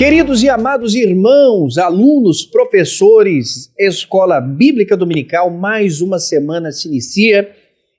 Queridos e amados irmãos, alunos, professores, Escola Bíblica Dominical, mais uma semana se inicia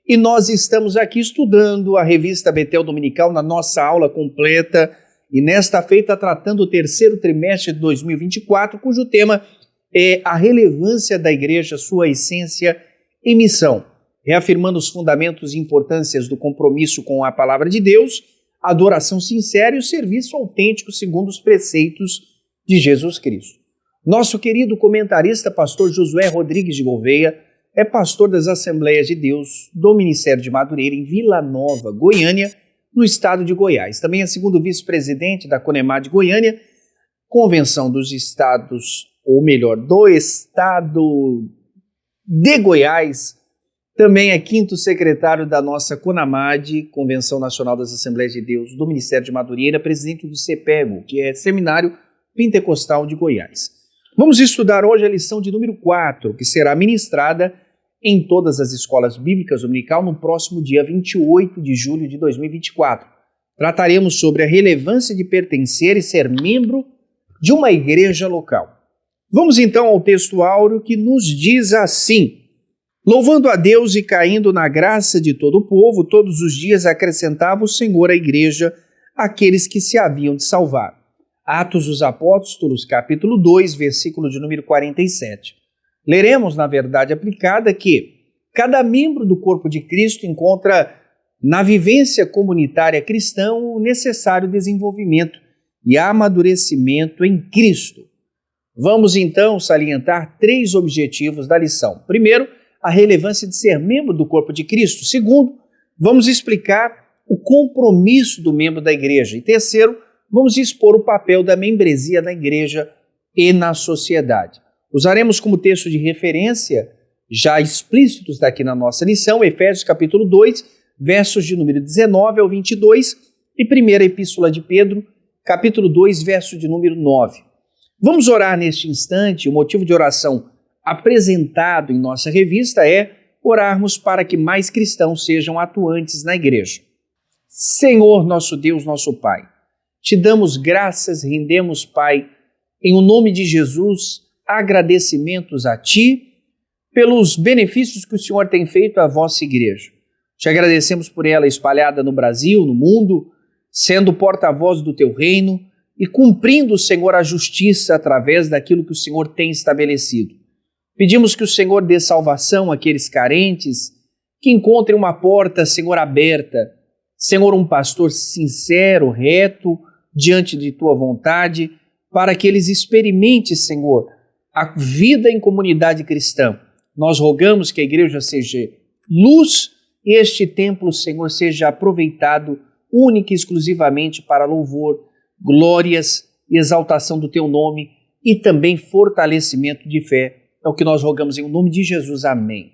e nós estamos aqui estudando a revista Betel Dominical na nossa aula completa e nesta feita tratando o terceiro trimestre de 2024, cujo tema é a relevância da igreja, sua essência e missão, reafirmando os fundamentos e importâncias do compromisso com a palavra de Deus, a adoração sincera e o serviço autêntico segundo os preceitos de Jesus Cristo. Nosso querido comentarista, pastor Josué Rodrigues de Gouveia, é pastor das Assembleias de Deus do Ministério de Madureira, em Vila Nova, Goiânia, no estado de Goiás. Também é segundo vice-presidente da CONEMAD de Goiânia, Convenção dos Estados, ou melhor, do Estado de Goiás. Também é quinto secretário da nossa CONAMAD, Convenção Nacional das Assembleias de Deus do Ministério de Madureira, presidente do CEPEGO, que é Seminário Pentecostal de Goiás. Vamos estudar hoje a lição de número 4, que será ministrada em todas as escolas bíblicas dominical no próximo dia 28 de julho de 2024. Trataremos sobre a relevância de pertencer e ser membro de uma igreja local. Vamos então ao texto áureo que nos diz assim: louvando a Deus e caindo na graça de todo o povo, todos os dias acrescentava o Senhor à igreja aqueles que se haviam de salvar. Atos dos Apóstolos, capítulo 2, versículo de número 47. Leremos, na verdade aplicada, que cada membro do corpo de Cristo encontra na vivência comunitária cristã o necessário desenvolvimento e amadurecimento em Cristo. Vamos então salientar 3 objetivos da lição. Primeiro, a relevância de ser membro do corpo de Cristo. Segundo, vamos explicar o compromisso do membro da igreja. E terceiro, vamos expor o papel da membresia na igreja e na sociedade. Usaremos como texto de referência, já explícitos daqui na nossa lição, Efésios capítulo 2, versos de número 19 ao 22 e primeira epístola de Pedro, capítulo 2, verso de número 9. Vamos orar neste instante. O motivo de oração apresentado em nossa revista é orarmos para que mais cristãos sejam atuantes na igreja. Senhor, nosso Deus, nosso Pai, te damos graças, rendemos, Pai, em o nome de Jesus, agradecimentos a Ti pelos benefícios que o Senhor tem feito à vossa igreja. Te agradecemos por ela espalhada no Brasil, no mundo, sendo porta-voz do Teu reino e cumprindo, Senhor, a justiça através daquilo que o Senhor tem estabelecido. Pedimos que o Senhor dê salvação àqueles carentes, que encontrem uma porta, Senhor, aberta. Senhor, um pastor sincero, reto, diante de Tua vontade, para que eles experimentem, Senhor, a vida em comunidade cristã. Nós rogamos que a igreja seja luz e este templo, Senhor, seja aproveitado única e exclusivamente para louvor, glórias e exaltação do Teu nome e também fortalecimento de fé. É o que nós rogamos em nome de Jesus. Amém.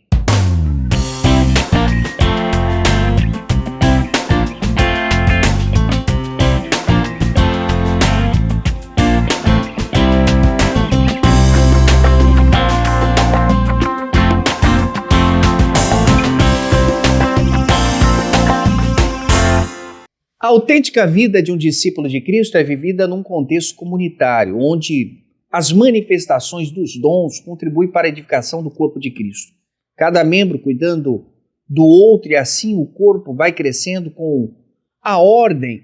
A autêntica vida de um discípulo de Cristo é vivida num contexto comunitário, onde as manifestações dos dons contribuem para a edificação do corpo de Cristo. Cada membro cuidando do outro e assim o corpo vai crescendo com a ordem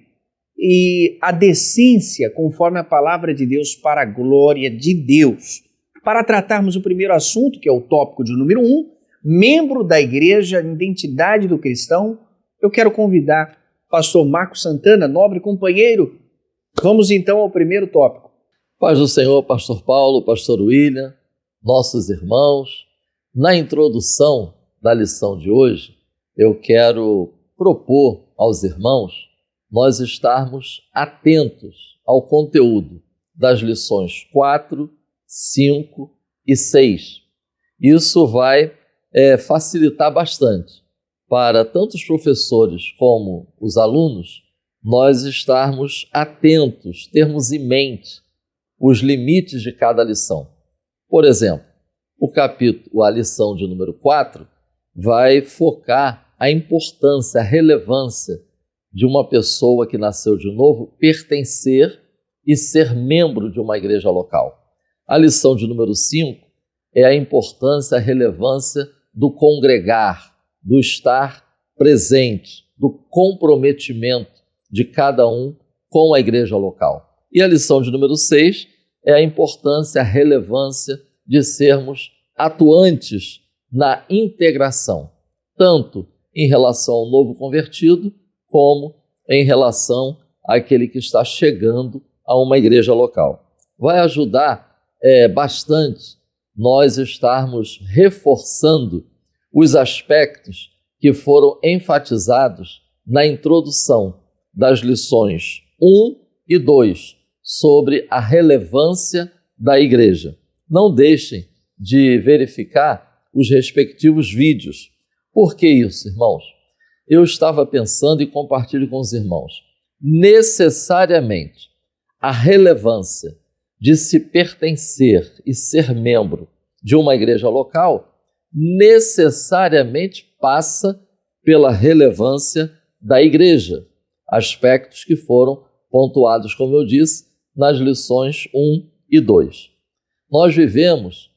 e a decência conforme a palavra de Deus para a glória de Deus. Para tratarmos o primeiro assunto, que é o tópico de número 1, membro da igreja, identidade do cristão, eu quero convidar pastor Marcos Santana, nobre companheiro. Vamos então ao primeiro tópico. Paz do Senhor, pastor Paulo, pastor William, nossos irmãos. Na introdução da lição de hoje, eu quero propor aos irmãos nós estarmos atentos ao conteúdo das lições 4, 5 e 6. Isso vai facilitar bastante para tanto os professores como os alunos nós estarmos atentos, termos em mente os limites de cada lição. Por exemplo, a lição de número 4 vai focar a importância, a relevância de uma pessoa que nasceu de novo pertencer e ser membro de uma igreja local. A lição de número 5 é a importância, a relevância do congregar, do estar presente, do comprometimento de cada um com a igreja local. E a lição de número 6 é a importância, a relevância de sermos atuantes na integração, tanto em relação ao novo convertido, como em relação àquele que está chegando a uma igreja local. Vai ajudar bastante nós estarmos reforçando os aspectos que foram enfatizados na introdução das lições 1 e 2 sobre a relevância da igreja. Não deixem de verificar os respectivos vídeos. Por que isso, irmãos? Eu estava pensando e compartilho com os irmãos. Necessariamente, a relevância de se pertencer e ser membro de uma igreja local necessariamente passa pela relevância da igreja, aspectos que foram pontuados, como eu disse, nas lições 1 e 2. Nós vivemos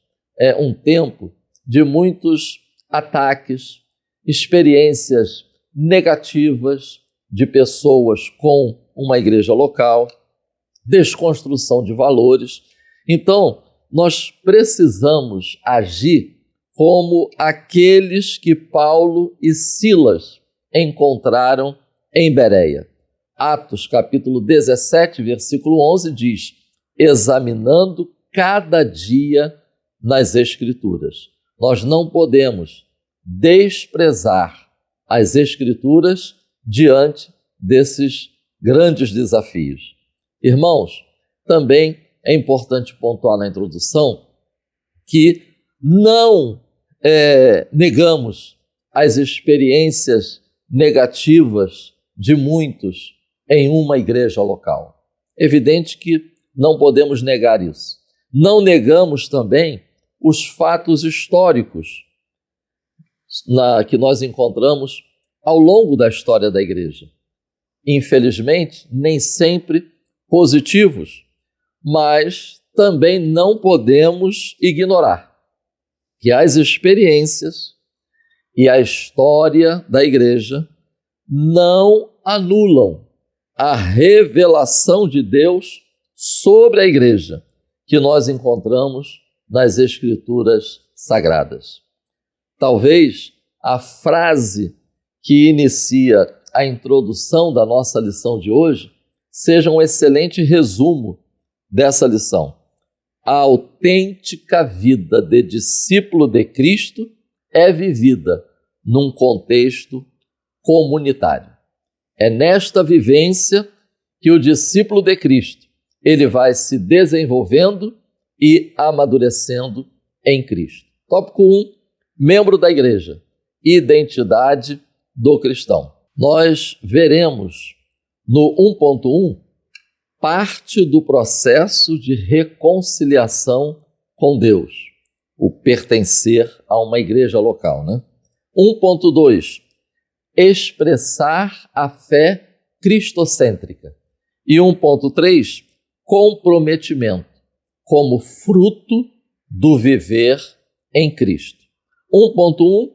um tempo de muitos ataques, experiências negativas de pessoas com uma igreja local, desconstrução de valores. Então, nós precisamos agir como aqueles que Paulo e Silas encontraram em Bereia. Atos capítulo 17, versículo 11 diz: examinando cada dia nas Escrituras. Nós não podemos desprezar as Escrituras diante desses grandes desafios. Irmãos, também é importante pontuar na introdução que não negamos as experiências negativas de muitos em uma igreja local. Evidente que não podemos negar isso. Não negamos também os fatos históricos que nós encontramos ao longo da história da igreja. Infelizmente, nem sempre positivos, mas também não podemos ignorar que as experiências e a história da igreja não anulam a revelação de Deus sobre a igreja que nós encontramos nas Escrituras Sagradas. Talvez a frase que inicia a introdução da nossa lição de hoje seja um excelente resumo dessa lição. A autêntica vida de discípulo de Cristo é vivida num contexto comunitário. É nesta vivência que o discípulo de Cristo ele vai se desenvolvendo e amadurecendo em Cristo. Tópico 1, membro da igreja, identidade do cristão. Nós veremos no 1.1 parte do processo de reconciliação com Deus, o pertencer a uma igreja local, né? 1.2, expressar a fé cristocêntrica. E 1.3, comprometimento como fruto do viver em Cristo. 1.1,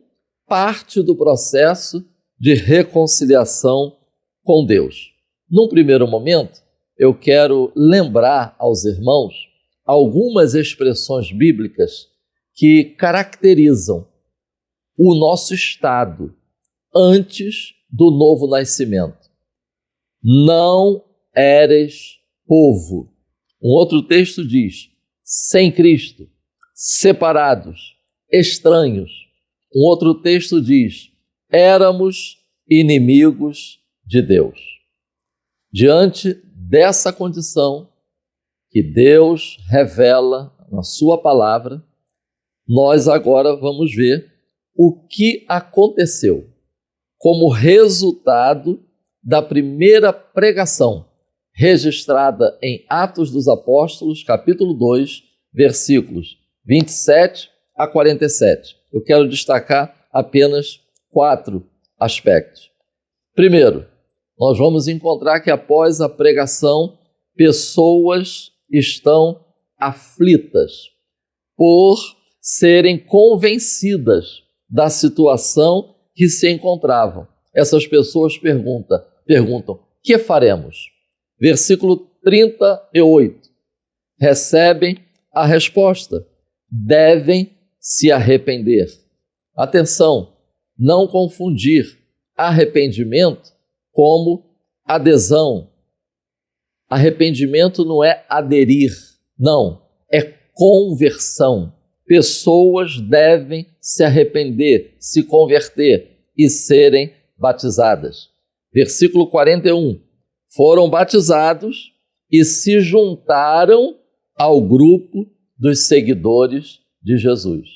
parte do processo de reconciliação com Deus. Num primeiro momento, eu quero lembrar aos irmãos algumas expressões bíblicas que caracterizam o nosso estado antes do novo nascimento. Não eres povo. Um outro texto diz, sem Cristo, separados, estranhos. Um outro texto diz, éramos inimigos de Deus. Diante dessa condição que Deus revela na sua palavra, nós agora vamos ver o que aconteceu como resultado da primeira pregação registrada em Atos dos Apóstolos, capítulo 2, versículos 27 a 47. Eu quero destacar apenas 4 aspectos. Primeiro, nós vamos encontrar que após a pregação pessoas estão aflitas por serem convencidas da situação que se encontravam. Essas pessoas perguntam: que faremos? Versículo 38. Recebem a resposta: devem se arrepender. Atenção, não confundir arrependimento como adesão. Arrependimento não é aderir, não, é conversão. Pessoas devem se arrepender, se converter e serem batizadas. Versículo 41. Foram batizados e se juntaram ao grupo dos seguidores de Jesus.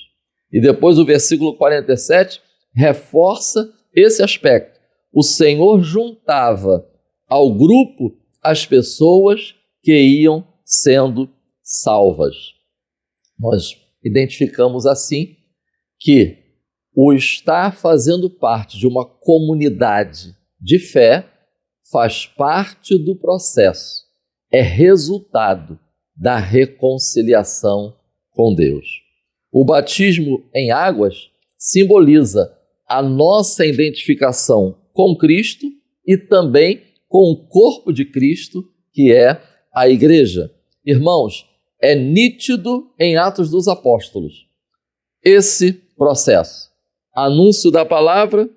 E depois o versículo 47 reforça esse aspecto. O Senhor juntava ao grupo as pessoas que iam sendo salvas. Nós identificamos assim que o estar fazendo parte de uma comunidade de fé faz parte do processo, é resultado da reconciliação com Deus. O batismo em águas simboliza a nossa identificação com Cristo e também com o corpo de Cristo, que é a igreja. Irmãos, é nítido em Atos dos Apóstolos esse processo. Anúncio da palavra,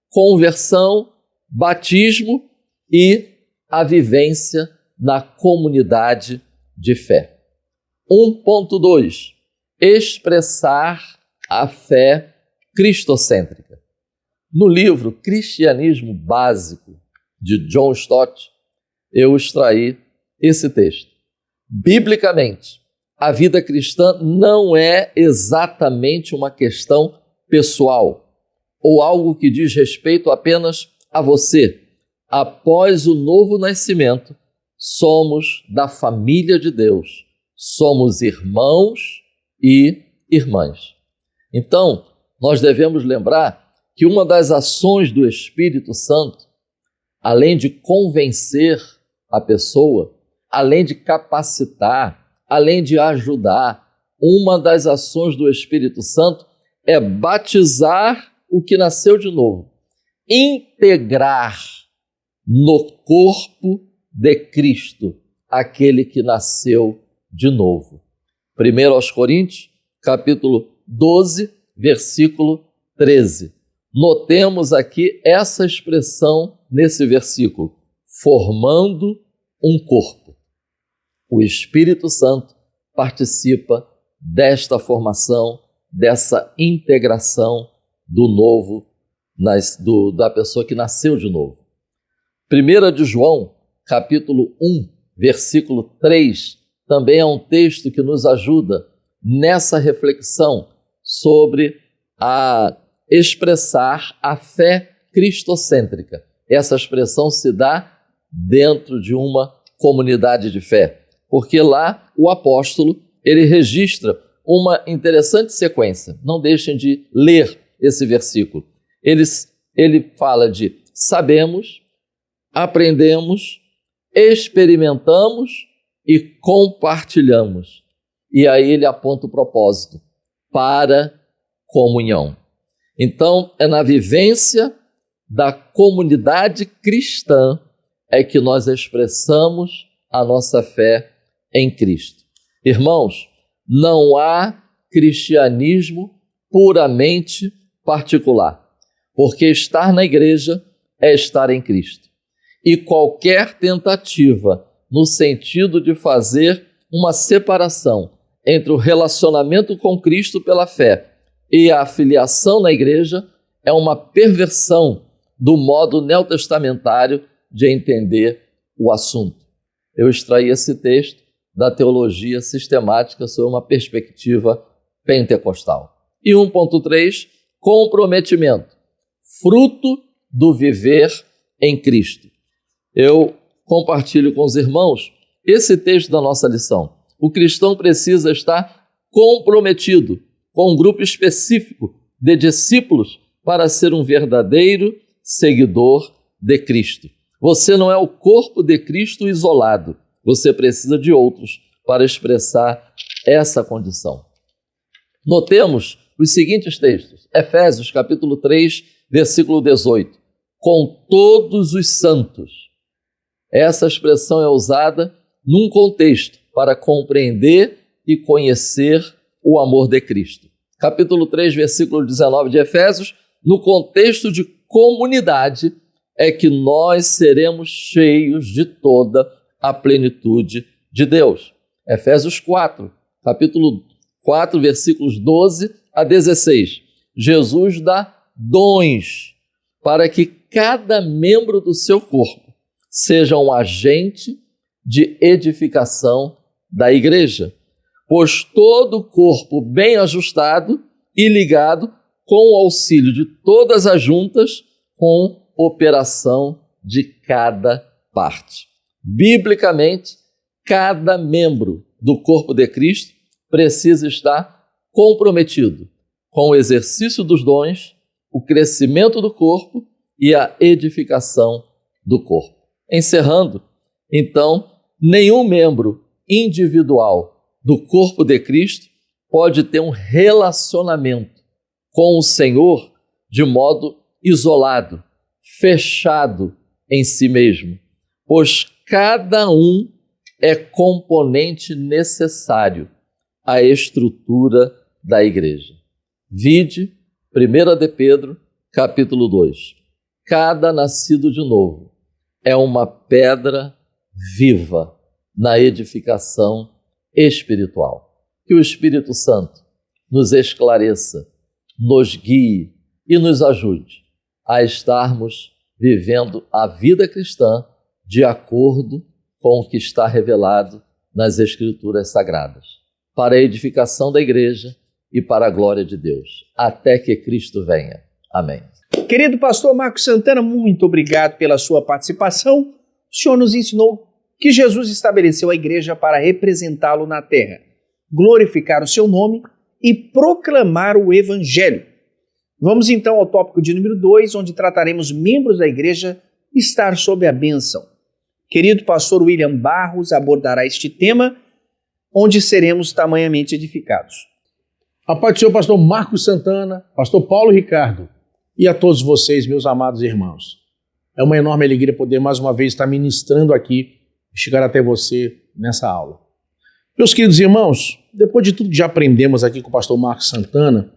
conversão, batismo e a vivência na comunidade de fé. 1.2. Expressar a fé cristocêntrica. No livro Cristianismo Básico, de John Stott, eu extraí esse texto. Biblicamente, a vida cristã não é exatamente uma questão pessoal ou algo que diz respeito apenas a você. Após o novo nascimento, somos da família de Deus, somos irmãos e irmãs. Então, nós devemos lembrar que uma das ações do Espírito Santo, além de convencer a pessoa, além de capacitar, além de ajudar, uma das ações do Espírito Santo é batizar o que nasceu de novo, integrar no corpo de Cristo aquele que nasceu de novo. 1 aos Coríntios, capítulo 12, versículo 13. Notemos aqui essa expressão nesse versículo, formando um corpo. O Espírito Santo participa desta formação, dessa integração do novo, da pessoa que nasceu de novo. 1 de João, capítulo 1, versículo 3, também é um texto que nos ajuda nessa reflexão sobre expressar a fé cristocêntrica. Essa expressão se dá dentro de uma comunidade de fé, porque lá o apóstolo ele registra uma interessante sequência. Não deixem de ler esse versículo. Ele fala de sabemos, aprendemos, experimentamos e compartilhamos. E aí ele aponta o propósito, para comunhão. Então, é na vivência da comunidade cristã é que nós expressamos a nossa fé em Cristo. Irmãos, não há cristianismo puramente particular, porque estar na igreja é estar em Cristo. E qualquer tentativa no sentido de fazer uma separação entre o relacionamento com Cristo pela fé e a afiliação na igreja é uma perversão do modo neotestamentário de entender o assunto. Eu extraí esse texto da teologia sistemática sob uma perspectiva pentecostal. E 1.3, comprometimento, fruto do viver em Cristo. Eu compartilho com os irmãos esse texto da nossa lição. O cristão precisa estar comprometido com um grupo específico de discípulos para ser um verdadeiro seguidor de Cristo. Você não é o corpo de Cristo isolado. você precisa de outros para expressar essa condição. Notemos os seguintes textos. Efésios, capítulo 3, versículo 18. Com todos os santos. Essa expressão é usada num contexto para compreender e conhecer o amor de Cristo. Capítulo 3, versículo 19 de Efésios, no contexto de comunidade, é que nós seremos cheios de toda a plenitude de Deus. Efésios 4, capítulo 4, versículos 12 a 16. Jesus dá dons para que cada membro do seu corpo seja um agente de edificação da igreja, pois todo o corpo bem ajustado e ligado com o auxílio de todas as juntas, com operação de cada parte. Biblicamente, cada membro do corpo de Cristo precisa estar comprometido com o exercício dos dons, o crescimento do corpo e a edificação do corpo. Encerrando, então, nenhum membro individual do corpo de Cristo pode ter um relacionamento com o Senhor de modo isolado, fechado em si mesmo, pois cada um é componente necessário à estrutura da igreja. Vide 1 de Pedro, capítulo 2. Cada nascido de novo é uma pedra viva na edificação espiritual. Que o Espírito Santo nos esclareça, nos guie e nos ajude a estarmos vivendo a vida cristã de acordo com o que está revelado nas Escrituras Sagradas, para a edificação da igreja e para a glória de Deus, até que Cristo venha. Amém. Querido pastor Marcos Santana, muito obrigado pela sua participação. O senhor nos ensinou que Jesus estabeleceu a igreja para representá-lo na terra, glorificar o seu nome e proclamar o evangelho. Vamos então ao tópico de número 2, onde trataremos membros da igreja estar sob a bênção. Querido pastor William Barros abordará este tema, onde seremos tamanhamente edificados. A paz do Senhor, pastor Marcos Santana, pastor Paulo Ricardo e a todos vocês, meus amados irmãos. É uma enorme alegria poder mais uma vez estar ministrando aqui e chegar até você nessa aula. Meus queridos irmãos, depois de tudo que já aprendemos aqui com o pastor Marcos Santana,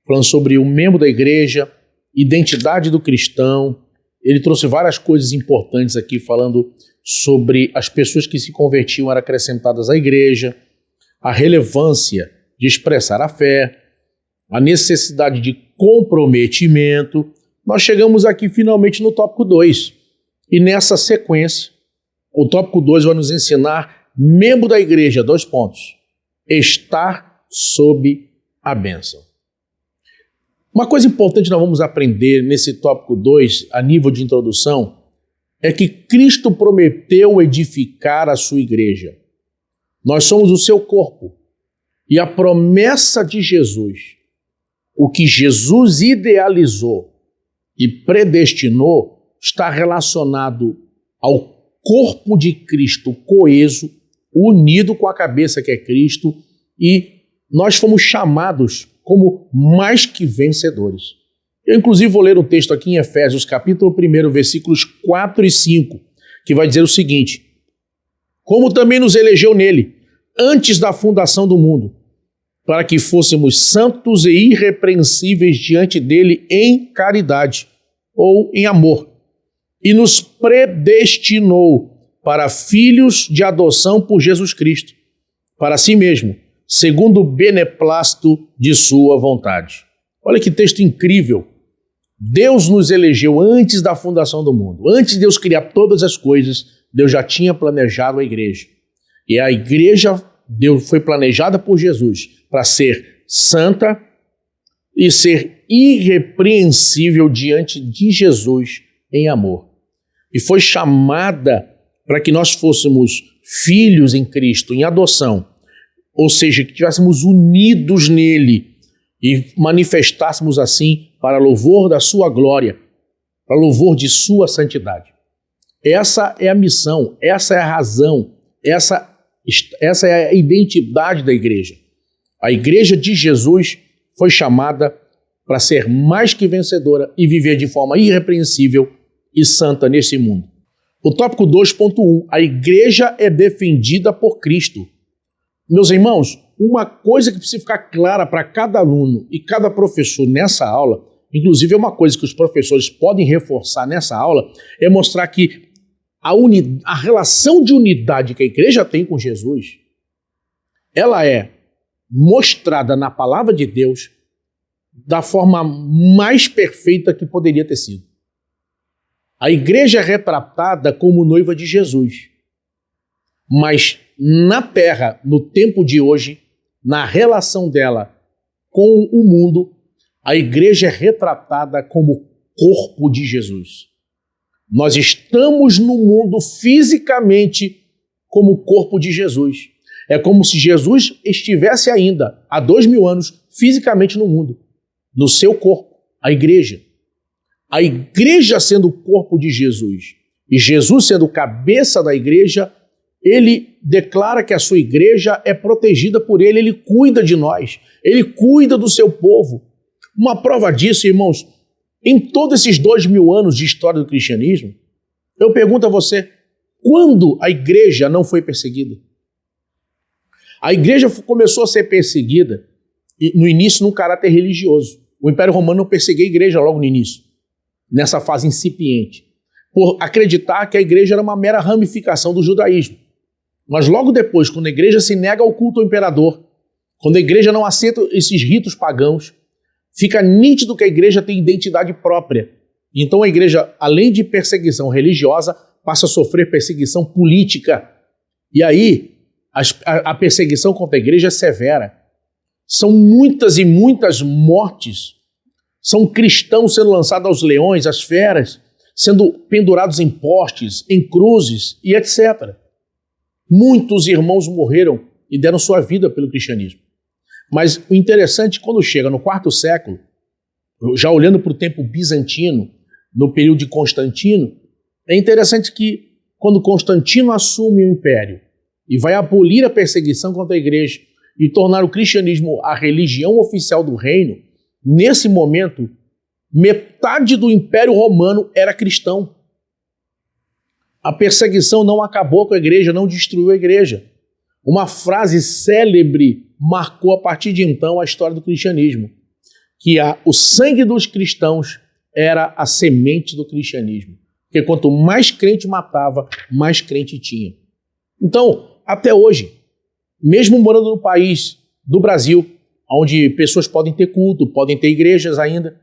falando sobre o membro da igreja, identidade do cristão, ele trouxe várias coisas importantes aqui, falando sobre as pessoas que se convertiam eram acrescentadas à igreja, a relevância de expressar a fé, a necessidade de comprometimento. Nós chegamos aqui finalmente no tópico 2. E nessa sequência, o tópico 2 vai nos ensinar membro da igreja, 2 pontos. Estar sob a bênção. Uma coisa importante que nós vamos aprender nesse tópico 2, a nível de introdução, é que Cristo prometeu edificar a sua igreja. Nós somos o seu corpo. E a promessa de Jesus, o que Jesus idealizou e predestinou, está relacionado ao corpo de Cristo coeso, unido com a cabeça que é Cristo, e nós fomos chamados como mais que vencedores. Eu, inclusive, vou ler um texto aqui em Efésios, capítulo 1, versículos 4 e 5, que vai dizer o seguinte: como também nos elegeu nele, antes da fundação do mundo, para que fôssemos santos e irrepreensíveis diante dele em caridade, ou em amor, e nos predestinou para filhos de adoção por Jesus Cristo, para si mesmo, segundo o beneplácito de sua vontade. Olha que texto incrível. Deus nos elegeu antes da fundação do mundo. Antes de Deus criar todas as coisas, Deus já tinha planejado a igreja. E a igreja foi planejada por Jesus para ser santa e ser irrepreensível diante de Jesus em amor. E foi chamada para que nós fôssemos filhos em Cristo, em adoção. Ou seja, que estivéssemos unidos nele e manifestássemos assim para louvor da sua glória, para louvor de sua santidade. Essa é a missão, essa é a razão, Essa é a identidade da igreja. A igreja de Jesus foi chamada para ser mais que vencedora e viver de forma irrepreensível e santa nesse mundo. O tópico 2.1, a igreja é defendida por Cristo. Meus irmãos, uma coisa que precisa ficar clara para cada aluno e cada professor nessa aula, inclusive é uma coisa que os professores podem reforçar nessa aula, é mostrar que a relação de unidade que a igreja tem com Jesus, ela é mostrada na palavra de Deus da forma mais perfeita que poderia ter sido. A igreja é retratada como noiva de Jesus, mas na terra, no tempo de hoje, na relação dela com o mundo, a igreja é retratada como corpo de Jesus. Nós estamos no mundo fisicamente como corpo de Jesus. É como se Jesus estivesse ainda, há 2000 anos, fisicamente no mundo, no seu corpo, a igreja. A igreja sendo o corpo de Jesus e Jesus sendo o cabeça da igreja, ele declara que a sua igreja é protegida por ele, ele cuida de nós, ele cuida do seu povo. Uma prova disso, irmãos, em todos esses 2000 anos de história do cristianismo, eu pergunto a você, quando a igreja não foi perseguida? A igreja começou a ser perseguida no início num caráter religioso. O Império Romano não perseguia a igreja logo no início, nessa fase incipiente, por acreditar que a igreja era uma mera ramificação do judaísmo. Mas logo depois, quando a igreja se nega ao culto ao imperador, quando a igreja não aceita esses ritos pagãos, fica nítido que a igreja tem identidade própria. Então a igreja, além de perseguição religiosa, passa a sofrer perseguição política. E aí, a perseguição contra a igreja é severa. São muitas e muitas mortes. São cristãos sendo lançados aos leões, às feras, sendo pendurados em postes, em cruzes e etc. Muitos irmãos morreram e deram sua vida pelo cristianismo. Mas o interessante, quando chega no quarto século, já olhando para o tempo bizantino, no período de Constantino, é interessante que quando Constantino assume o império e vai abolir a perseguição contra a igreja e tornar o cristianismo a religião oficial do reino, nesse momento, metade do Império Romano era cristão. A perseguição não acabou com a igreja, não destruiu a igreja. Uma frase célebre marcou a partir de então a história do cristianismo, que o sangue dos cristãos era a semente do cristianismo. Porque quanto mais crente matava, mais crente tinha. Então, até hoje, mesmo morando no país do Brasil, onde pessoas podem ter culto, podem ter igrejas ainda,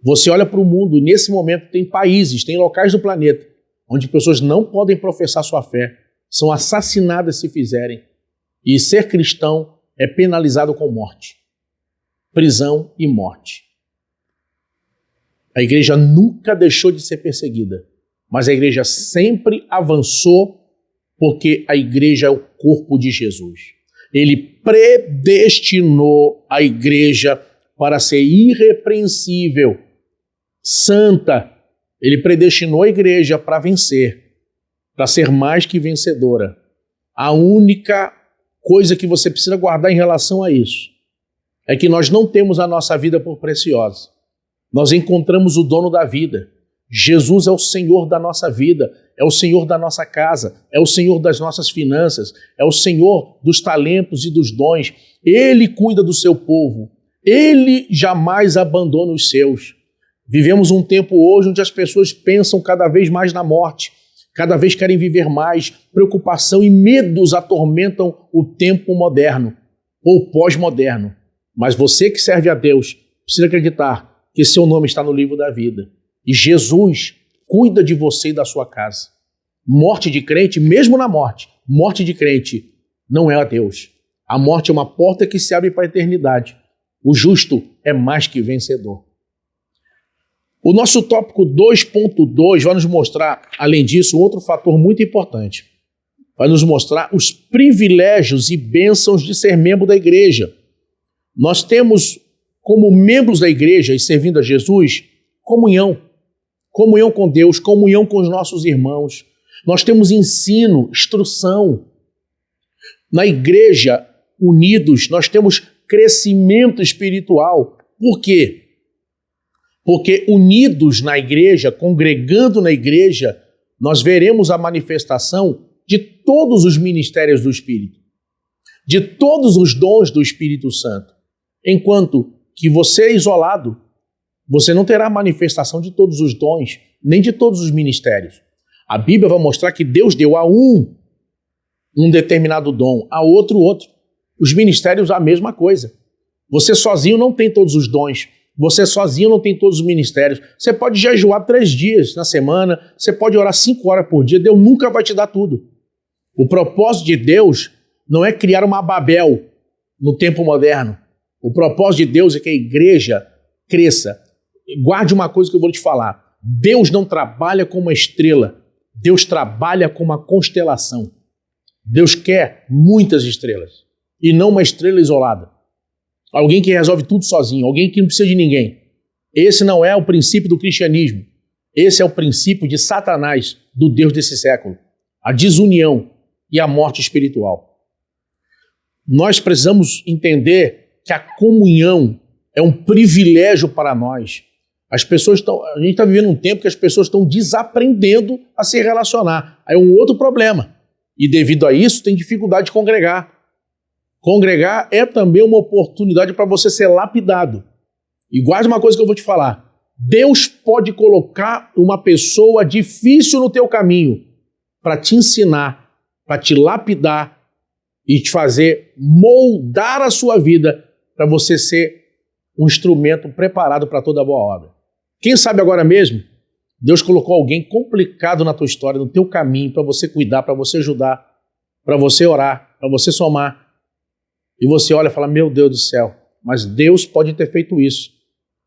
você olha para o mundo e nesse momento tem países, tem locais do planeta, onde pessoas não podem professar sua fé, são assassinadas se fizerem, e ser cristão é penalizado com morte, prisão e morte. A igreja nunca deixou de ser perseguida, mas a igreja sempre avançou porque a igreja é o corpo de Jesus. Ele predestinou a igreja para ser irrepreensível, santa. Ele predestinou a igreja para vencer, para ser mais que vencedora. A única coisa que você precisa guardar em relação a isso é que nós não temos a nossa vida por preciosa. Nós encontramos o dono da vida. Jesus é o Senhor da nossa vida, é o Senhor da nossa casa, é o Senhor das nossas finanças, é o Senhor dos talentos e dos dons. Ele cuida do seu povo, ele jamais abandona os seus. Vivemos um tempo hoje onde as pessoas pensam cada vez mais na morte, cada vez querem viver mais, preocupação e medos atormentam o tempo moderno ou pós-moderno. Mas você que serve a Deus precisa acreditar que seu nome está no livro da vida. E Jesus cuida de você e da sua casa. Morte de crente, mesmo na morte, morte de crente não é a Deus. A morte é uma porta que se abre para a eternidade. O justo é mais que vencedor. O nosso tópico 2.2 vai nos mostrar, além disso, outro fator muito importante. Vai nos mostrar os privilégios e bênçãos de ser membro da igreja. Nós temos, como membros da igreja e servindo a Jesus, comunhão. Comunhão com Deus, comunhão com os nossos irmãos. Nós temos ensino, instrução. Na igreja, unidos, nós temos crescimento espiritual. Por quê? Porque unidos na igreja, congregando na igreja, nós veremos a manifestação de todos os ministérios do Espírito, de todos os dons do Espírito Santo. Enquanto que você é isolado, você não terá manifestação de todos os dons, nem de todos os ministérios. A Bíblia vai mostrar que Deus deu a um determinado dom, a outro. Os ministérios, a mesma coisa. Você sozinho não tem todos os dons, você sozinho não tem todos os ministérios. Você pode jejuar 3 dias na semana, você pode orar 5 horas por dia, Deus nunca vai te dar tudo. O propósito de Deus não é criar uma Babel no tempo moderno. O propósito de Deus é que a igreja cresça. Guarde uma coisa que eu vou te falar. Deus não trabalha com uma estrela, Deus trabalha com uma constelação. Deus quer muitas estrelas e não uma estrela isolada. Alguém que resolve tudo sozinho, alguém que não precisa de ninguém. Esse não é o princípio do cristianismo. Esse é o princípio de Satanás, do Deus desse século. A desunião e a morte espiritual. Nós precisamos entender que a comunhão é um privilégio para nós. A gente está vivendo um tempo que as pessoas estão desaprendendo a se relacionar. Aí é um outro problema. E devido a isso, tem dificuldade de congregar. Congregar é também uma oportunidade para você ser lapidado. E guarde uma coisa que eu vou te falar. Deus pode colocar uma pessoa difícil no teu caminho para te ensinar, para te lapidar e te fazer moldar a sua vida para você ser um instrumento preparado para toda boa obra. Quem sabe agora mesmo, Deus colocou alguém complicado na tua história, no teu caminho, para você cuidar, para você ajudar, para você orar, para você somar. E você olha e fala, meu Deus do céu, mas Deus pode ter feito isso,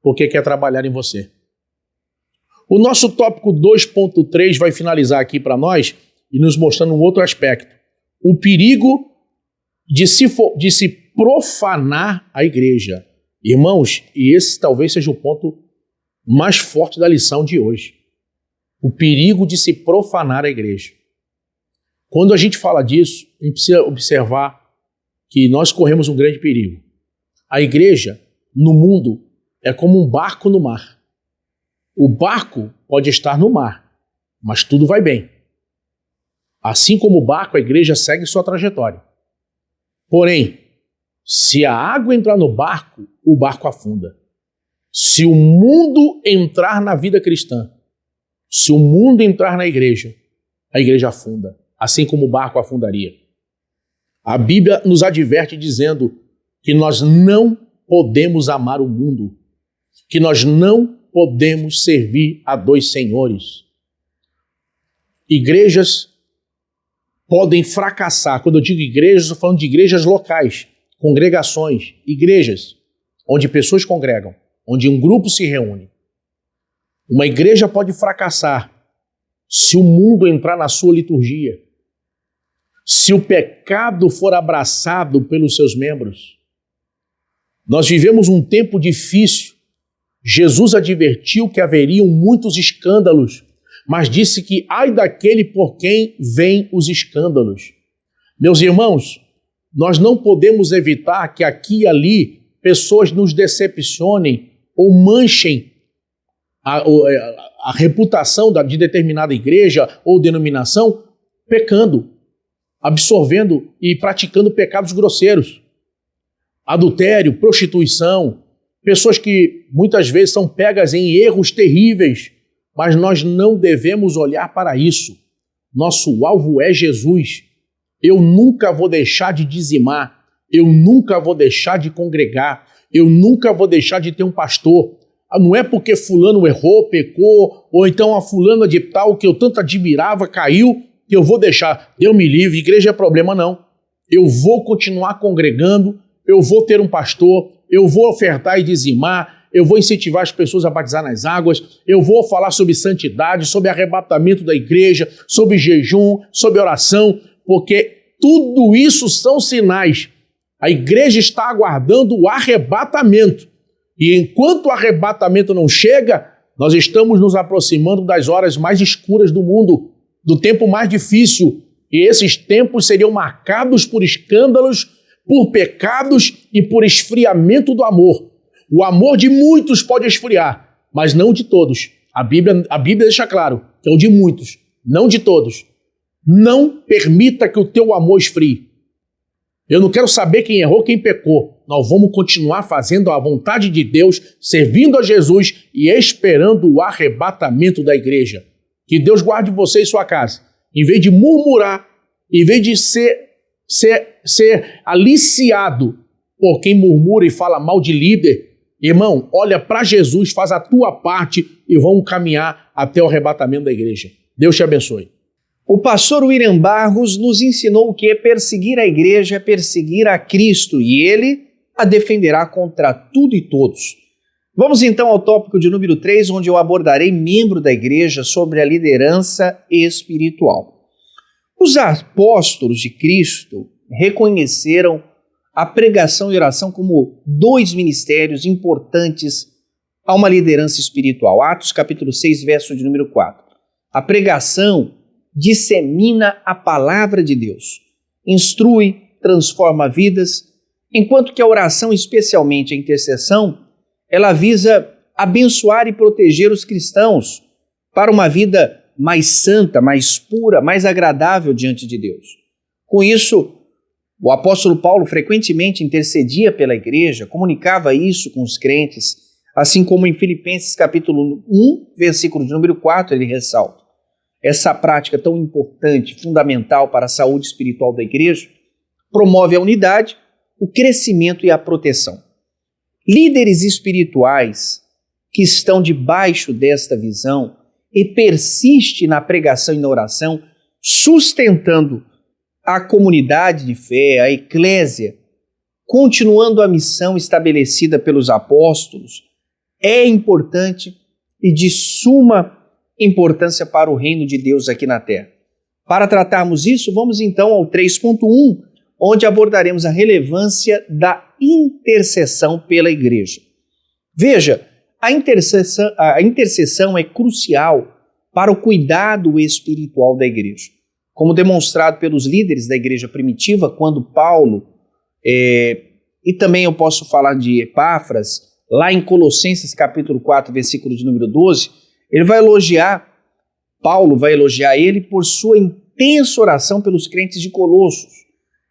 porque quer trabalhar em você. O nosso tópico 2.3 vai finalizar aqui para nós e nos mostrando um outro aspecto. O perigo de se profanar a igreja. Irmãos, e esse talvez seja o ponto mais forte da lição de hoje. O perigo de se profanar a igreja. Quando a gente fala disso, a gente precisa observar que nós corremos um grande perigo. A igreja, no mundo, é como um barco no mar. O barco pode estar no mar, mas tudo vai bem. Assim como o barco, a igreja segue sua trajetória. Porém, se a água entrar no barco, o barco afunda. Se o mundo entrar na vida cristã, se o mundo entrar na igreja, a igreja afunda, assim como o barco afundaria. A Bíblia nos adverte dizendo que nós não podemos amar o mundo, que nós não podemos servir a 2 senhores. Igrejas podem fracassar. Quando eu digo igrejas, estou falando de igrejas locais, congregações, igrejas, onde pessoas congregam, onde um grupo se reúne. Uma igreja pode fracassar se o mundo entrar na sua liturgia, se o pecado for abraçado pelos seus membros. Nós vivemos um tempo difícil. Jesus advertiu que haveriam muitos escândalos, mas disse que ai daquele por quem vêm os escândalos. Meus irmãos, nós não podemos evitar que aqui e ali pessoas nos decepcionem ou manchem a reputação de determinada igreja ou denominação pecando, absorvendo e praticando pecados grosseiros. Adultério, prostituição, pessoas que muitas vezes são pegas em erros terríveis, mas nós não devemos olhar para isso. Nosso alvo é Jesus. Eu nunca vou deixar de dizimar, eu nunca vou deixar de congregar, eu nunca vou deixar de ter um pastor. Não é porque fulano errou, pecou, ou então a fulana de tal que eu tanto admirava caiu, que eu vou deixar. Deus me livre, igreja é problema não. Eu vou continuar congregando, eu vou ter um pastor, eu vou ofertar e dizimar, eu vou incentivar as pessoas a batizar nas águas, eu vou falar sobre santidade, sobre arrebatamento da igreja, sobre jejum, sobre oração, porque tudo isso são sinais. A igreja está aguardando o arrebatamento. E enquanto o arrebatamento não chega, nós estamos nos aproximando das horas mais escuras do mundo. do tempo mais difícil, e esses tempos seriam marcados por escândalos, por pecados e por esfriamento do amor. O amor de muitos pode esfriar, mas não de todos. A Bíblia deixa claro que é o de muitos, não de todos. Não permita que o teu amor esfrie. Eu não quero saber quem errou, quem pecou. Nós vamos continuar fazendo a vontade de Deus, servindo a Jesus e esperando o arrebatamento da igreja. Que Deus guarde você e sua casa. Em vez de murmurar, em vez de ser aliciado por quem murmura e fala mal de líder, irmão, olha para Jesus, faz a tua parte e vamos caminhar até o arrebatamento da igreja. Deus te abençoe. O pastor William Barros nos ensinou que perseguir a igreja é perseguir a Cristo e ele a defenderá contra tudo e todos. Vamos então ao tópico de número 3, onde eu abordarei membro da igreja sobre a liderança espiritual. Os apóstolos de Cristo reconheceram a pregação e oração como dois ministérios importantes a uma liderança espiritual. Atos capítulo 6, verso de número 4. A pregação dissemina a palavra de Deus, instrui, transforma vidas, enquanto que a oração, especialmente a intercessão, ela visa abençoar e proteger os cristãos para uma vida mais santa, mais pura, mais agradável diante de Deus. Com isso, o apóstolo Paulo frequentemente intercedia pela igreja, comunicava isso com os crentes, assim como em Filipenses capítulo 1, versículo de número 4, ele ressalta. Essa prática tão importante, fundamental para a saúde espiritual da igreja, promove a unidade, o crescimento e a proteção. Líderes espirituais que estão debaixo desta visão e persistem na pregação e na oração, sustentando a comunidade de fé, a eclésia, continuando a missão estabelecida pelos apóstolos, é importante e de suma importância para o reino de Deus aqui na Terra. Para tratarmos isso, vamos então ao 3.1, onde abordaremos a relevância da intercessão pela igreja. Veja, a intercessão é crucial para o cuidado espiritual da igreja. Como demonstrado pelos líderes da igreja primitiva, quando Paulo, e também eu posso falar de Epáfras, lá em Colossenses capítulo 4, versículo de número 12, Paulo vai elogiar ele por sua intensa oração pelos crentes de Colossos.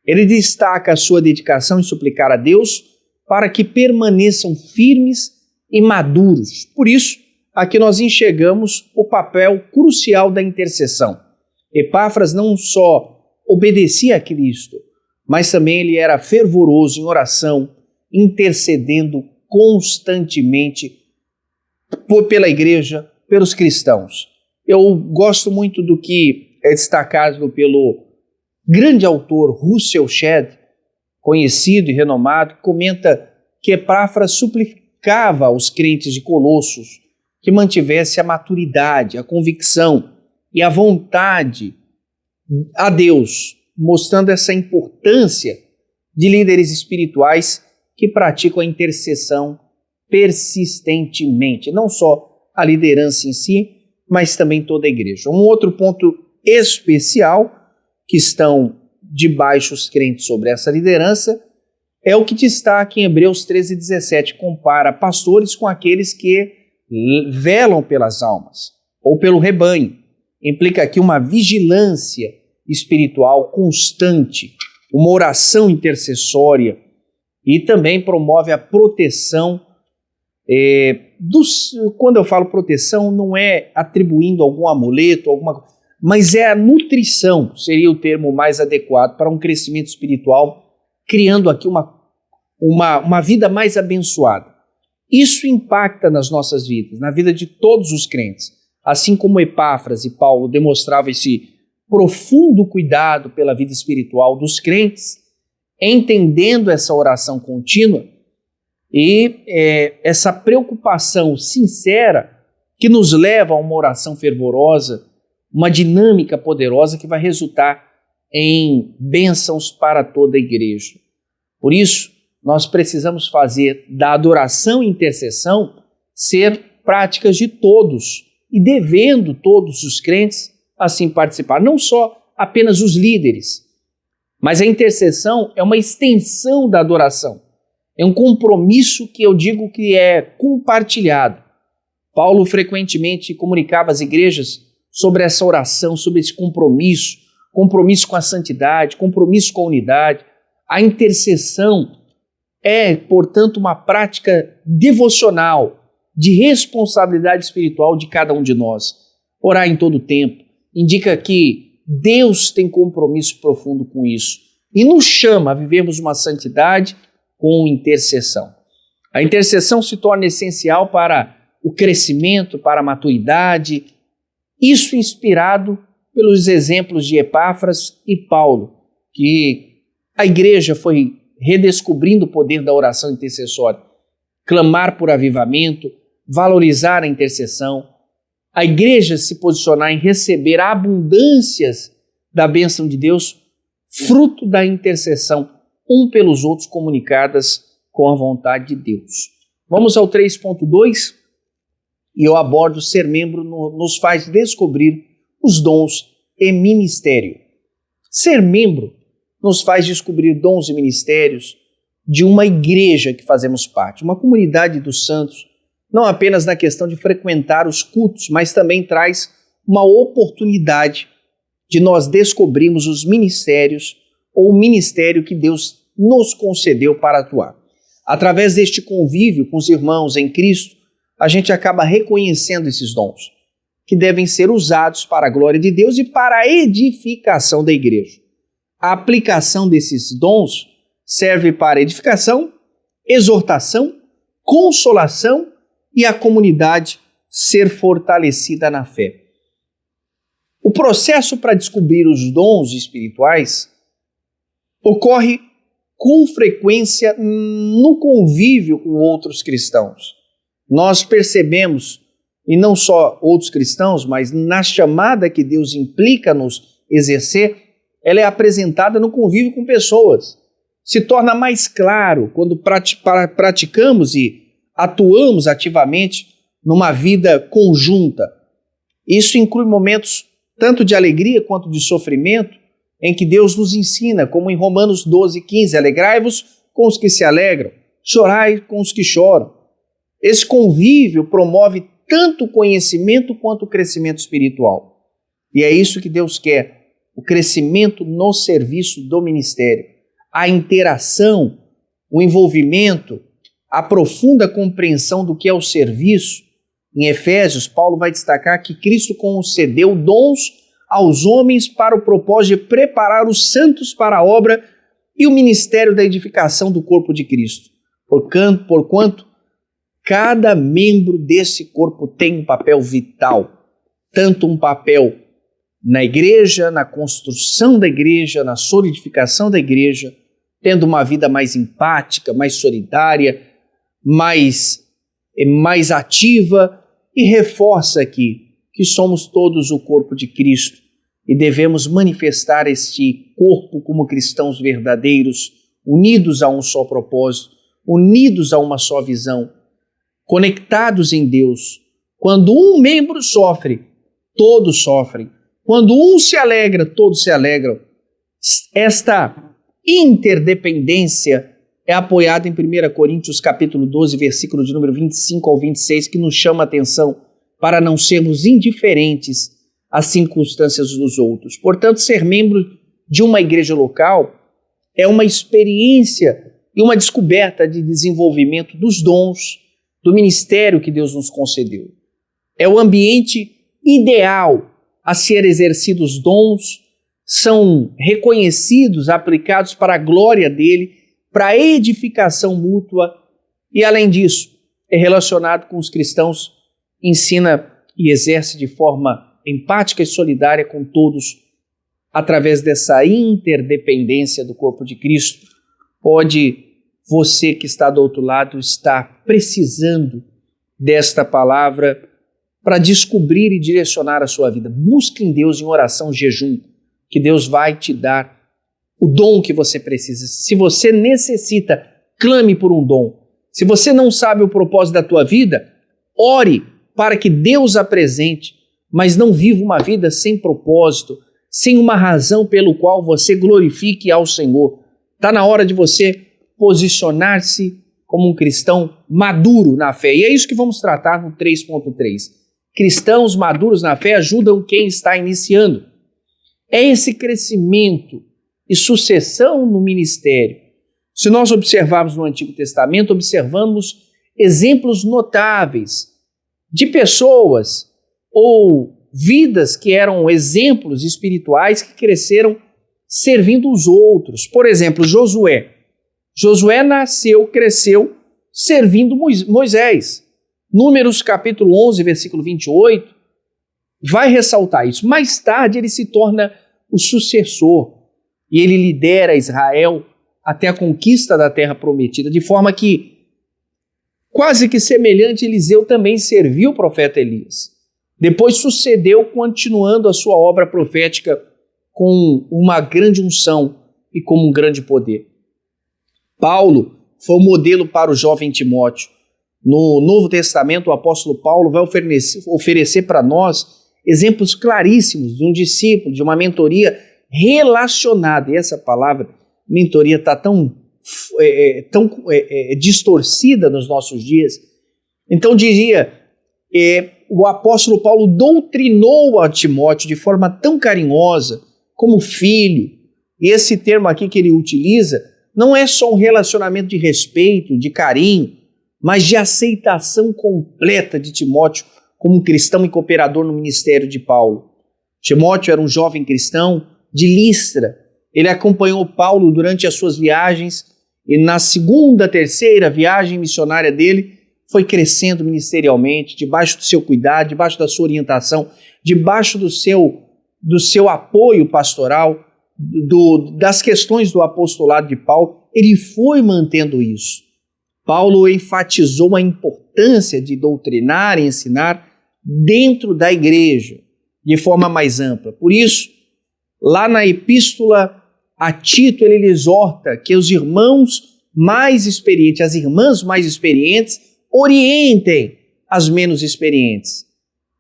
Ele destaca a sua dedicação em suplicar a Deus para que permaneçam firmes e maduros. Por isso, aqui nós enxergamos o papel crucial da intercessão. Epáfras não só obedecia a Cristo, mas também ele era fervoroso em oração, intercedendo constantemente pela igreja, pelos cristãos. Eu gosto muito do que é destacado pelo grande autor Russell Shedd, conhecido e renomado, comenta que Epáfras suplicava aos crentes de Colossos que mantivesse a maturidade, a convicção e a vontade a Deus, mostrando essa importância de líderes espirituais que praticam a intercessão persistentemente, não só a liderança em si, mas também toda a igreja. Um outro ponto especial que estão debaixo os crentes sobre essa liderança é o que destaca em Hebreus 13:17, compara pastores com aqueles que velam pelas almas ou pelo rebanho. Implica aqui uma vigilância espiritual constante, uma oração intercessória e também promove a proteção. Quando eu falo proteção, não é atribuindo algum amuleto, mas é a nutrição, seria o termo mais adequado para um crescimento espiritual, criando aqui uma vida mais abençoada. Isso impacta nas nossas vidas, na vida de todos os crentes. Assim como Epáfras e Paulo demonstravam esse profundo cuidado pela vida espiritual dos crentes, entendendo essa oração contínua e essa preocupação sincera que nos leva a uma oração fervorosa, uma dinâmica poderosa que vai resultar em bênçãos para toda a igreja. Por isso, nós precisamos fazer da adoração e intercessão ser práticas de todos e devendo todos os crentes assim participar. Não só apenas os líderes, mas a intercessão é uma extensão da adoração. É um compromisso que eu digo que é compartilhado. Paulo frequentemente comunicava às igrejas sobre essa oração, sobre esse compromisso, compromisso com a santidade, compromisso com a unidade. A intercessão é, portanto, uma prática devocional, de responsabilidade espiritual de cada um de nós. Orar em todo o tempo indica que Deus tem compromisso profundo com isso e nos chama a vivermos uma santidade com intercessão. A intercessão se torna essencial para o crescimento, para a maturidade, isso inspirado pelos exemplos de Epáfras e Paulo, que a igreja foi redescobrindo o poder da oração intercessória, clamar por avivamento, valorizar a intercessão, a igreja se posicionar em receber abundâncias da bênção de Deus, fruto da intercessão, um pelos outros comunicadas com a vontade de Deus. Vamos ao 3.2 e eu abordo ser membro nos faz descobrir os dons e ministério. Ser membro nos faz descobrir dons e ministérios de uma igreja que fazemos parte, uma comunidade dos santos, não apenas na questão de frequentar os cultos, mas também traz uma oportunidade de nós descobrirmos os ministérios ou o ministério que Deus nos concedeu para atuar. Através deste convívio com os irmãos em Cristo, a gente acaba reconhecendo esses dons, que devem ser usados para a glória de Deus e para a edificação da igreja. A aplicação desses dons serve para edificação, exortação, consolação e a comunidade ser fortalecida na fé. O processo para descobrir os dons espirituais ocorre com frequência no convívio com outros cristãos. Nós percebemos, e não só outros cristãos, mas na chamada que Deus implica-nos exercer, ela é apresentada no convívio com pessoas. Se torna mais claro quando praticamos e atuamos ativamente numa vida conjunta. Isso inclui momentos tanto de alegria quanto de sofrimento, em que Deus nos ensina, como em Romanos 12:15, alegrai-vos com os que se alegram, chorai com os que choram. Esse convívio promove tanto o conhecimento quanto o crescimento espiritual. E é isso que Deus quer, o crescimento no serviço do ministério, a interação, o envolvimento, a profunda compreensão do que é o serviço. Em Efésios, Paulo vai destacar que Cristo concedeu dons aos homens para o propósito de preparar os santos para a obra e o ministério da edificação do corpo de Cristo. Porquanto cada membro desse corpo tem um papel vital, tanto um papel na igreja, na construção da igreja, na solidificação da igreja, tendo uma vida mais empática, mais solidária, mais ativa, e reforça aqui que somos todos o corpo de Cristo e devemos manifestar este corpo como cristãos verdadeiros, unidos a um só propósito, unidos a uma só visão, conectados em Deus. Quando um membro sofre, todos sofrem. Quando um se alegra, todos se alegram. Esta interdependência é apoiada em 1 Coríntios capítulo 12, versículo de número 25 ao 26, que nos chama a atenção para não sermos indiferentes às circunstâncias dos outros. Portanto, ser membro de uma igreja local é uma experiência e uma descoberta de desenvolvimento dos dons, do ministério que Deus nos concedeu. É o ambiente ideal a ser exercido os dons, são reconhecidos, aplicados para a glória dele, para a edificação mútua e, além disso, é relacionado com os cristãos, ensina e exerce de forma empática e solidária com todos, através dessa interdependência do corpo de Cristo. Pode você que está do outro lado estar precisando desta palavra para descobrir e direcionar a sua vida. Busque em Deus em oração, jejum, que Deus vai te dar o dom que você precisa. Se você necessita, clame por um dom. Se você não sabe o propósito da tua vida, ore para que Deus apresente mas não viva uma vida sem propósito, sem uma razão pelo qual você glorifique ao Senhor. Está na hora de você posicionar-se como um cristão maduro na fé. E é isso que vamos tratar no 3.3. Cristãos maduros na fé ajudam quem está iniciando. É esse crescimento e sucessão no ministério. Se nós observarmos no Antigo Testamento, observamos exemplos notáveis de pessoas ou vidas que eram exemplos espirituais que cresceram servindo os outros. Por exemplo, Josué. Josué nasceu, cresceu servindo Moisés. Números capítulo 11, versículo 28, vai ressaltar isso. Mais tarde ele se torna o sucessor e ele lidera Israel até a conquista da terra prometida, de forma que, quase que semelhante, Eliseu também serviu o profeta Elias. Depois sucedeu, continuando a sua obra profética com uma grande unção e com um grande poder. Paulo foi o modelo para o jovem Timóteo. No Novo Testamento, o apóstolo Paulo vai oferecer para nós exemplos claríssimos de um discípulo, de uma mentoria relacionada. E essa palavra, mentoria, está tão distorcida nos nossos dias. Então, diria, o apóstolo Paulo doutrinou a Timóteo de forma tão carinhosa, como filho. E esse termo aqui que ele utiliza não é só um relacionamento de respeito, de carinho, mas de aceitação completa de Timóteo como um cristão e cooperador no ministério de Paulo. Timóteo era um jovem cristão de Listra. Ele acompanhou Paulo durante as suas viagens e na segunda, terceira viagem missionária dele foi crescendo ministerialmente, debaixo do seu cuidado, debaixo da sua orientação, debaixo do seu apoio pastoral, das questões do apostolado de Paulo. Ele foi mantendo isso. Paulo enfatizou a importância de doutrinar e ensinar dentro da igreja, de forma mais ampla. Por isso, lá na epístola a Tito, ele exorta que os irmãos mais experientes, as irmãs mais experientes, orientem as menos experientes.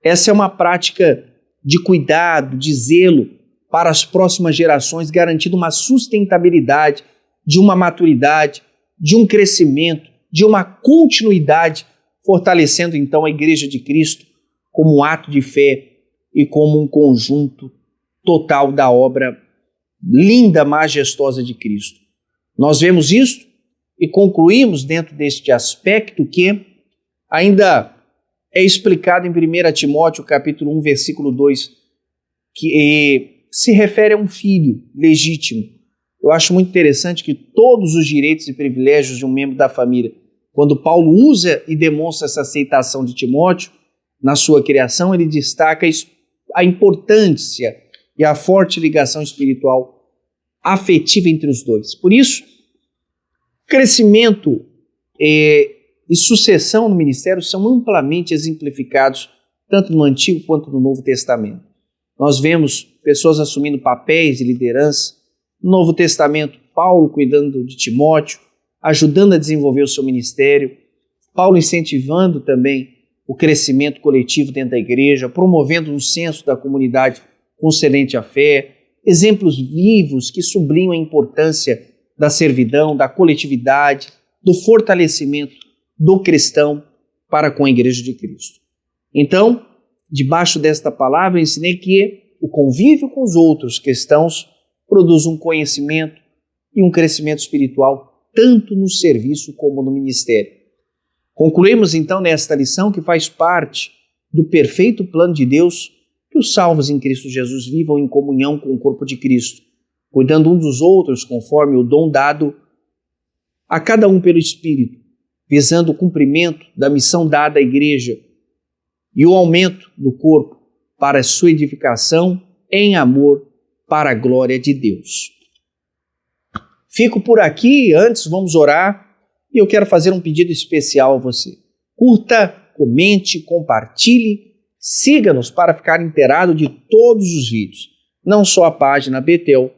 Essa é uma prática de cuidado, de zelo para as próximas gerações, garantindo uma sustentabilidade, de uma maturidade, de um crescimento, de uma continuidade, fortalecendo então a Igreja de Cristo como um ato de fé e como um conjunto total da obra linda, majestosa de Cristo. Nós vemos isso e concluímos dentro deste aspecto que ainda é explicado em 1 Timóteo capítulo 1, versículo 2, que se refere a um filho legítimo. Eu acho muito interessante que todos os direitos e privilégios de um membro da família, quando Paulo usa e demonstra essa aceitação de Timóteo na sua criação, ele destaca a importância e a forte ligação espiritual afetiva entre os dois. Por isso, crescimento e sucessão no ministério são amplamente exemplificados tanto no Antigo quanto no Novo Testamento. Nós vemos pessoas assumindo papéis de liderança. No Novo Testamento, Paulo cuidando de Timóteo, ajudando a desenvolver o seu ministério, Paulo incentivando também o crescimento coletivo dentro da igreja, promovendo um senso da comunidade concernente à fé, exemplos vivos que sublinham a importância da servidão, da coletividade, do fortalecimento do cristão para com a Igreja de Cristo. Então, debaixo desta palavra, eu ensinei que o convívio com os outros cristãos produz um conhecimento e um crescimento espiritual, tanto no serviço como no ministério. Concluímos então nesta lição que faz parte do perfeito plano de Deus que os salvos em Cristo Jesus vivam em comunhão com o corpo de Cristo, cuidando uns dos outros conforme o dom dado a cada um pelo Espírito, visando o cumprimento da missão dada à igreja e o aumento do corpo para a sua edificação em amor para a glória de Deus. Fico por aqui, antes vamos orar e eu quero fazer um pedido especial a você. Curta, comente, compartilhe, siga-nos para ficar inteirado de todos os vídeos, não só a página Betel,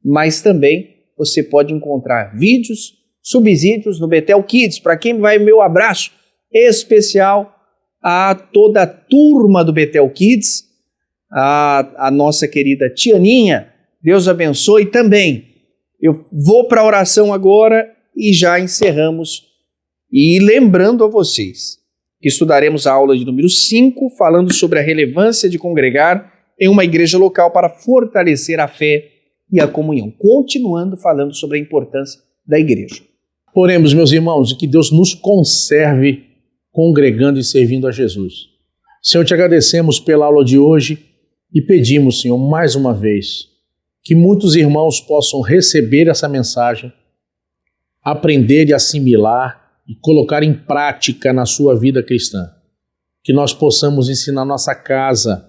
mas também você pode encontrar vídeos, subsídios no Betel Kids. Para quem vai, meu abraço especial a toda a turma do Betel Kids a nossa querida Tianinha. Deus abençoe também. Eu vou para a oração agora e já encerramos. E lembrando a vocês que estudaremos a aula de número 5, falando sobre a relevância de congregar em uma igreja local para fortalecer a fé e a comunhão. Continuando falando sobre a importância da igreja. Oremos, meus irmãos, e que Deus nos conserve congregando e servindo a Jesus. Senhor, te agradecemos pela aula de hoje e pedimos, Senhor, mais uma vez, que muitos irmãos possam receber essa mensagem, aprender e assimilar e colocar em prática na sua vida cristã. Que nós possamos ensinar nossa casa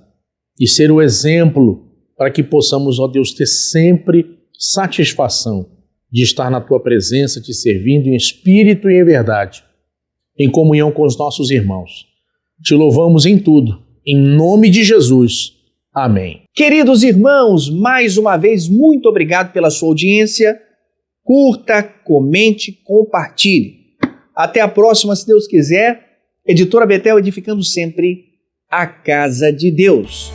e ser o exemplo para que possamos, ó Deus, ter sempre satisfação de estar na tua presença, te servindo em espírito e em verdade, em comunhão com os nossos irmãos. Te louvamos em tudo, em nome de Jesus. Amém. Queridos irmãos, mais uma vez, muito obrigado pela sua audiência. Curta, comente, compartilhe. Até a próxima, se Deus quiser. Editora Betel, edificando sempre a casa de Deus.